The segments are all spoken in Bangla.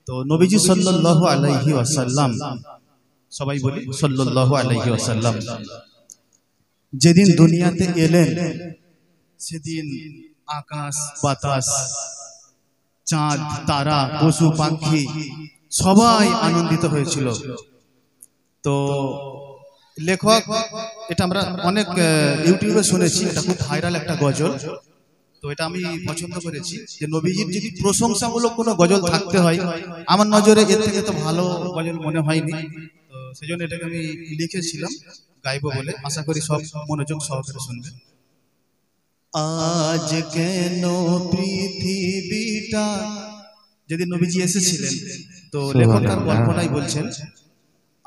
তো নবীজি সাল্লাল্লাহু আলাইহি ওয়াসাল্লাম, সবাই বলি সাল্লাল্লাহু আলাইহি ওয়াসাল্লাম, যেদিন দুনিয়াতে এলেন সেদিন আকাশ বাতাস, চাঁদ তারা, পশু পাখি সবাই আনন্দিত হয়েছিল। তো লেখক, এটা আমরা অনেক ইউটিউবে শুনেছি, এটা খুব ভাইরাল একটা গজল। তো এটা আমি পছন্দ করেছি যে নবীজির যদি প্রশংসামূলক কোনো গজল থাকতে হয়, আমার নজরে এর থেকে তো ভালো গজল মনে হয়নি। তো সেজন্য এটাকে আমি লিখেছিলাম গাইবো বলে। আশা করি সব মনোযোগ সহকারে শুনবেন। আজ কেন পৃথিবীটা, যেদিন নবীজি এসেছিলেন, তো লেখক তার গল্পটাই বলছেন।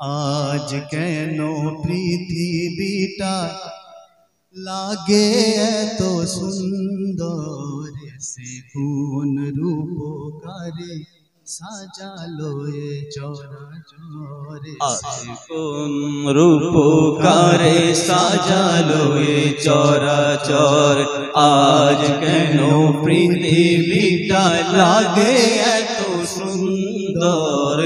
আজ কেন পৃথিবীটা লাগে এত সুন্দর, সে কোন রূপকারে সাজালো এ চরাচর, সে কোন রূপকারে সাজালো এ চরাচর। আজ কেন পৃথিবীটা লাগে এত সুন্দর,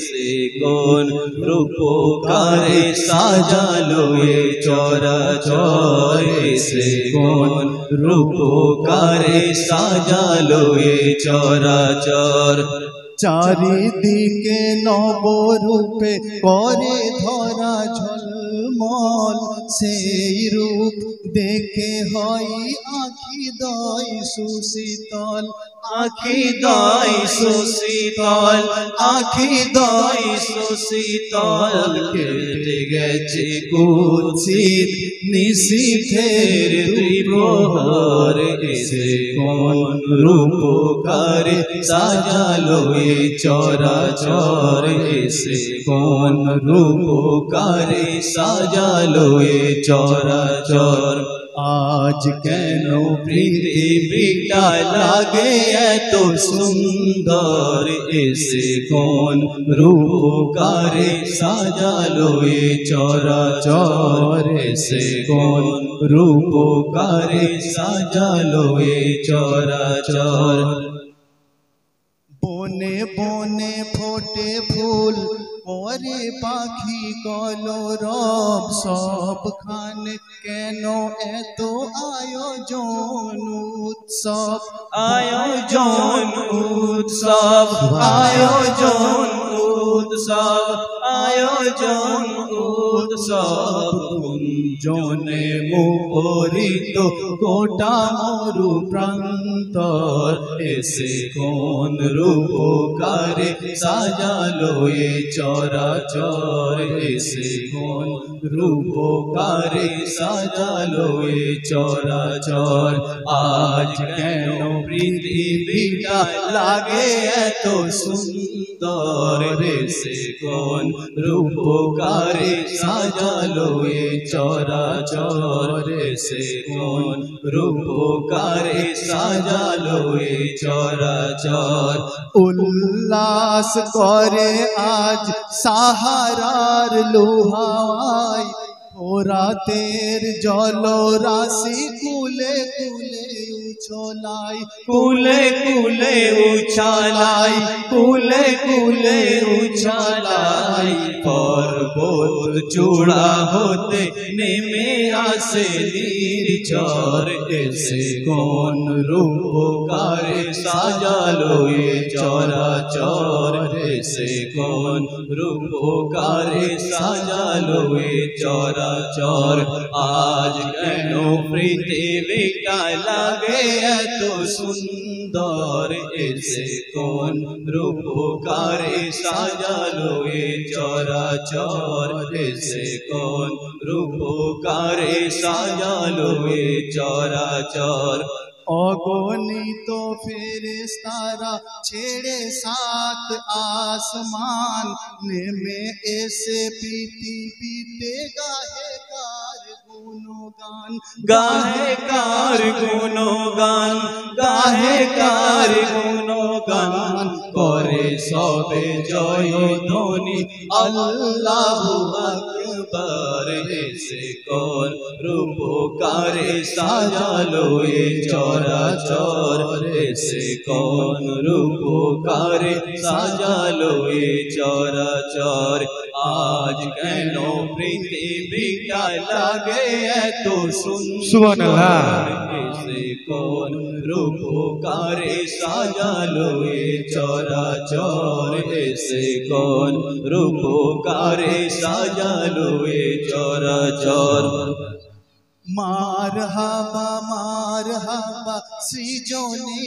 সে কোন রূপকারে সাজালো এ চরাচর, সে কোন রূপকারে সাজালো এ চরাচর। চারিদিকে নবরূপে করে ধরা ঝলমল, সেই রূপ দেখে হয় আখি দয় সুশীতল, আখি দয় সুশীতল, আখি দয় সুশীতল। কেটে গেছে কুৎসিত নিশীথের দ্বিপ্রহর, এসে কোন রূপকারে সাজালো এ চরাচর, এসে কোন রূপকারে সাজালো এ চরাচর। আজ কেন পৃথিবীটা লাগে এত সুন্দর, এসে কোন রূপকারে সাজালো এ চরাচর, এসে কোন রূপকারে সাজালো এ চরাচর। বনে বনে ফোটে ফুল, পরে পাখি কলরব, সবখানে কেন এত আয়োজন উৎসব, আয়োজন উৎসব, আয়োজন উৎসব, আয়োজন উৎসব। গুঞ্জনে মুখরিত গোটা মরু প্রান্তর, এসে কোন রূপকারে সাজালো এ চরাচর, এসে কোন রূপকারে সাজালো এ চরাচর। আজ কেন পৃথিবীটা লাগে এত সুন্দর, এসে কোন রূপকারে সাজালো এ চরাচর, এসে কোন রূপকারে সাজালো এ চরাচর। উল্লাস করে আজ সাহারার লোহায়, ফোরাতের জলরাশি কুলে কুলে উছলাই, কুলে কুলে উছালাই, কুলে কুলে উছালাই। পর্বত চূড়া হতে নেমে আসে নির্ঝর, এসে কোন রূপকারে সাজালো এ চরাচর, এসে কোন রূপকারে সাজালো এ চরাচর। আজ কেন পৃথিবীটা লাগে এত সুন্দর, এসে কোন রূপকারে সাজালো এ চরাচর, এসে কোন রূপকারে সাজালো এ চরাচর। অগণিত ফেরেশতারা ছেড়ে সাত আসমান, নেমে এসে পৃথিবীতে গাহে কার গুণগান, গাহে কার গুণগান, গাহে কার গুণগান। করে সবে জয় ধ্বনি আল্লাহু আকবার। এসে কোন রূপকারে সাজালো এ চরাচর, এসে কোন রূপকারে সাজালো এ চরাচর। আজ কেন পৃথিবীটা লাগে এত সুবহানাল্লাহ, এসে কোন রূপকারে সাজালো এ চরাচর, এসে কোন রূপকারে সাজালো এ চরাচর। মারহাবা সৃজনে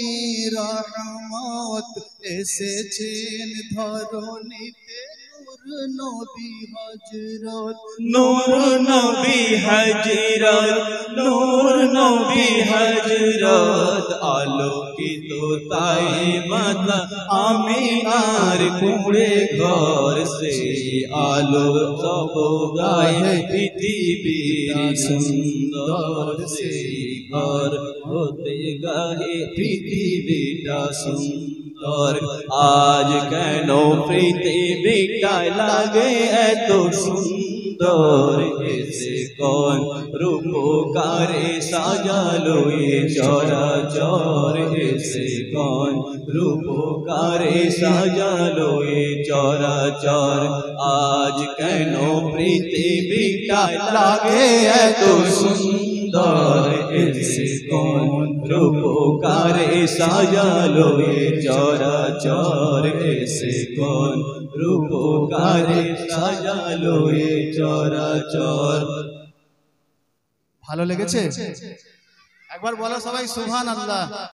রহমত, এসেছেন ধরণীতে নবী হযরত, নূর নবী হযরত, নূর নবী হযরত। আলোকিত তাই মাতা আমিনার কুঁড়ে ঘর, সেই আলো সব গায়ে পৃথিবীর সুন্দর, সেই ঘর হতে গায়ে পৃথিবীটা সুন্দর। আজ কেন পৃথিবীটা লাগে এত সুন্দর, এসে কোন রূপকারে সাজালো এ চরাচর, এসে কোন রূপকারে সাজালো এ চরাচর। আজ কেন পৃথিবীটা লাগে এত সুন্দর, এসে কোন রূপকারে সাজালো এ চরাচর, এসে কোন রূপকারে সাজালো এ চরাচর। ভালো লেগেছে? একবার বলো সবাই সুবহানাল্লাহ।